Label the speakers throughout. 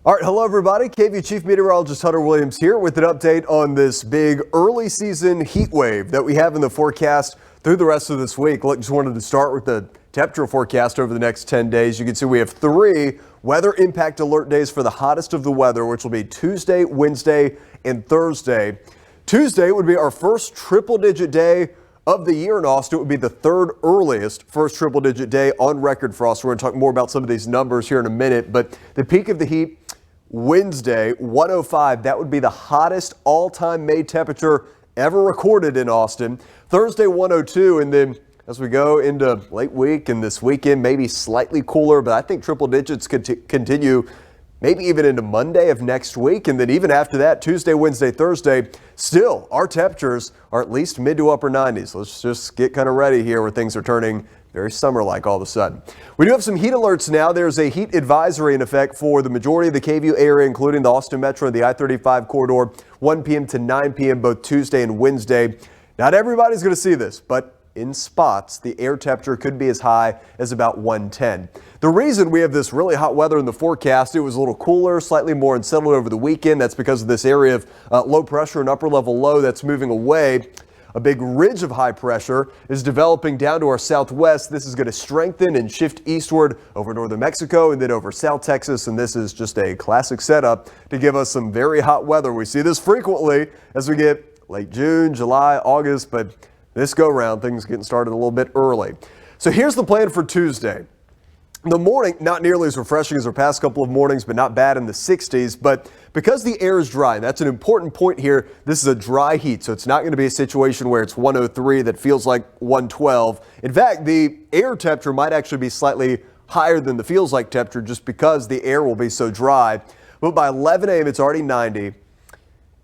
Speaker 1: All right, hello everybody. KVUE Chief Meteorologist Hunter Williams here with an update on this big early season heat wave that we have in the forecast through the rest of this week. Look, just wanted to start with the temperature forecast over the next 10 days. You can see we have 3 weather impact alert days for the hottest of the weather, which will be Tuesday, Wednesday, and Thursday. Tuesday would be our first triple-digit day of the year in Austin. It would be the 3rd earliest first triple-digit day on record for us. We're going to talk more about some of these numbers here in a minute, but the peak of the heat Wednesday, 105, that would be the hottest all-time May temperature ever recorded in Austin. Thursday, 102, and then as we go into late week and this weekend, maybe slightly cooler, but I think triple digits could continue maybe even into Monday of next week. And then even after that, Tuesday, Wednesday, Thursday, still our temperatures are at least mid to upper 90s. Let's just get kind of ready here where things are turning very summer-like all of a sudden. We do have some heat alerts now. There's a heat advisory in effect for the majority of the KVUE area, including the Austin Metro and the I-35 corridor, 1 p.m. to 9 p.m. both Tuesday and Wednesday. Not everybody's going to see this, but in spots, the air temperature could be as high as about 110. The reason we have this really hot weather in the forecast, it was a little cooler, slightly more unsettled over the weekend. That's because of this area of low pressure and upper level low that's moving away. A big ridge of high pressure is developing down to our southwest. This is going to strengthen and shift eastward over northern Mexico and then over South Texas. And this is just a classic setup to give us some very hot weather. We see this frequently as we get late June, July, August, but this go round, things getting started a little bit early. So here's the plan for Tuesday. The morning, not nearly as refreshing as our past couple of mornings, but not bad in the 60s. But because the air is dry, and that's an important point here, this is a dry heat, so it's not going to be a situation where it's 103 that feels like 112. In fact, the air temperature might actually be slightly higher than the feels like temperature just because the air will be so dry. But by 11 a.m., it's already 90.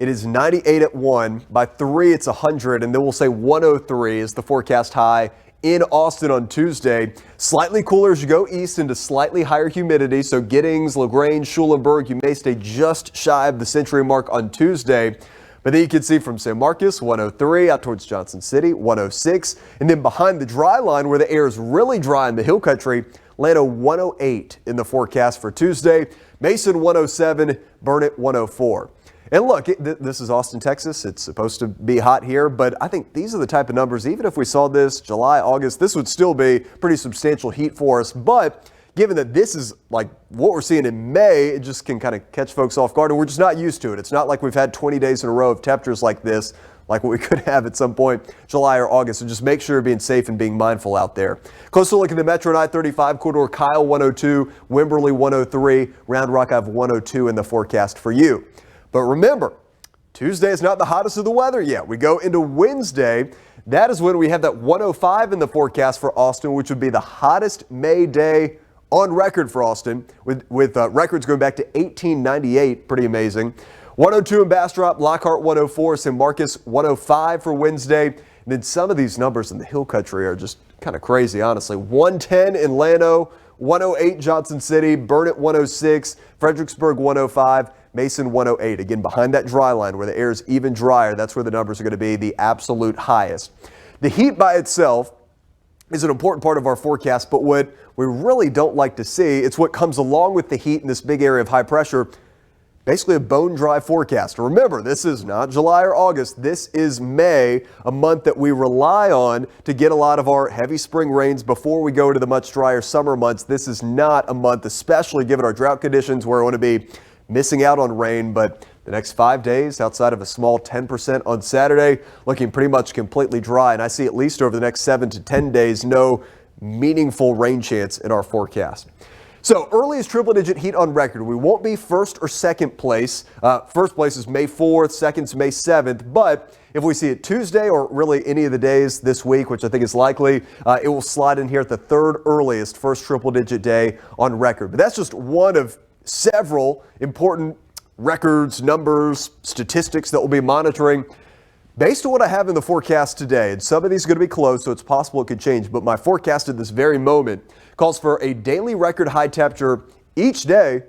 Speaker 1: It is 98 at 1. By 3, it's 100, and then we'll say 103 is the forecast high in Austin on Tuesday. Slightly cooler as you go east into slightly higher humidity. So Giddings, LaGrange, Schulenburg, you may stay just shy of the century mark on Tuesday. But then you can see from San Marcos, 103, out towards Johnson City, 106. And then behind the dry line where the air is really dry in the hill country, Llano 108 in the forecast for Tuesday. Mason 107, Burnett 104. And look, this is Austin, Texas. It's supposed to be hot here, but I think these are the type of numbers, even if we saw this July, August, this would still be pretty substantial heat for us. But given that this is like what we're seeing in May, it just can kind of catch folks off guard, and we're just not used to it. It's not like we've had 20 days in a row of temperatures like this, like what we could have at some point July or August. So just make sure you're being safe and being mindful out there. Closer look at the Metro and I-35 corridor, Kyle 102, Wimberley 103, Round Rock I have 102 in the forecast for you. But remember, Tuesday is not the hottest of the weather yet. We go into Wednesday. That is when we have that 105 in the forecast for Austin, which would be the hottest May day on record for Austin, with records going back to 1898. Pretty amazing. 102 in Bastrop, Lockhart 104, San Marcos 105 for Wednesday. And then some of these numbers in the hill country are just kind of crazy, honestly. 110 in Llano, 108 Johnson City, Burnett 106, Fredericksburg 105, Mason 108. Again, behind that dry line where the air is even drier, that's where the numbers are going to be the absolute highest. The heat by itself is an important part of our forecast, but what we really don't like to see, it's what comes along with the heat in this big area of high pressure, basically a bone dry forecast. Remember, this is not July or August. This is May, a month that we rely on to get a lot of our heavy spring rains before we go to the much drier summer months. This is not a month, especially given our drought conditions, where we want to be missing out on rain. But the next 5 days, outside of a small 10% on Saturday, looking pretty much completely dry. And I see at least over the next 7 to 10 days, no meaningful rain chance in our forecast. So earliest triple-digit heat on record. We won't be first or second place. First place is May 4th, second's May 7th. But if we see it Tuesday or really any of the days this week, which I think is likely, it will slide in here at the 3rd earliest first triple-digit day on record. But that's just one of several important records, numbers, statistics that we'll be monitoring based on what I have in the forecast today. And some of these are going to be close, so it's possible it could change. But my forecast at this very moment calls for a daily record high temperature each day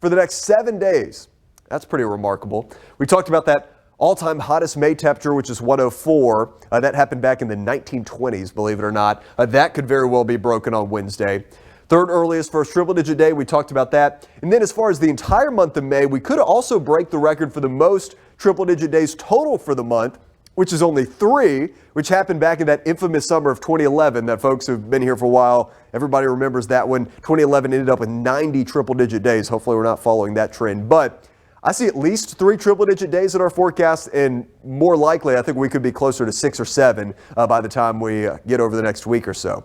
Speaker 1: for the next 7 days. That's pretty remarkable. We talked about that all-time hottest May temperature, which is 104. That happened back in the 1920s, believe it or not. That could very well be broken on Wednesday. Third earliest first triple-digit day, we talked about that. And then as far as the entire month of May, we could also break the record for the most triple-digit days total for the month, which is only 3, which happened back in that infamous summer of 2011 that folks who've been here for a while, everybody remembers that one. 2011 ended up with 90 triple-digit days. Hopefully we're not following that trend. But I see at least 3 triple-digit days in our forecast, and more likely, I think we could be closer to 6 or 7 by the time we get over the next week or so.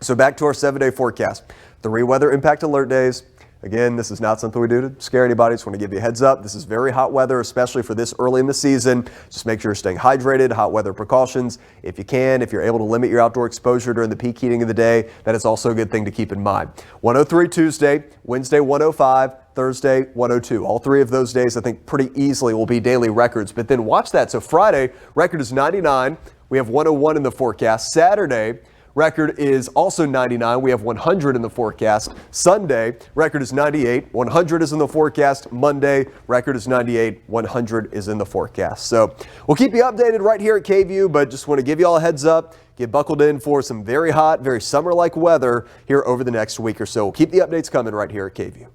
Speaker 1: So back to our 7-day forecast. 3 weather impact alert days. Again, this is not something we do to scare anybody. Just want to give you a heads up. This is very hot weather, especially for this early in the season. Just make sure you're staying hydrated, hot weather precautions. If you can, if you're able to limit your outdoor exposure during the peak heating of the day, that is also a good thing to keep in mind. 103 Tuesday, Wednesday 105, Thursday 102. All 3 of those days, I think, pretty easily will be daily records. But then watch that. So Friday, record is 99. We have 101 in the forecast. Saturday, record is also 99. We have 100 in the forecast. Sunday, record is 98. 100 is in the forecast. Monday, record is 98. 100 is in the forecast. So we'll keep you updated right here at KVUE, but just want to give you all a heads up. Get buckled in for some very hot, very summer-like weather here over the next week or so. We'll keep the updates coming right here at KVUE.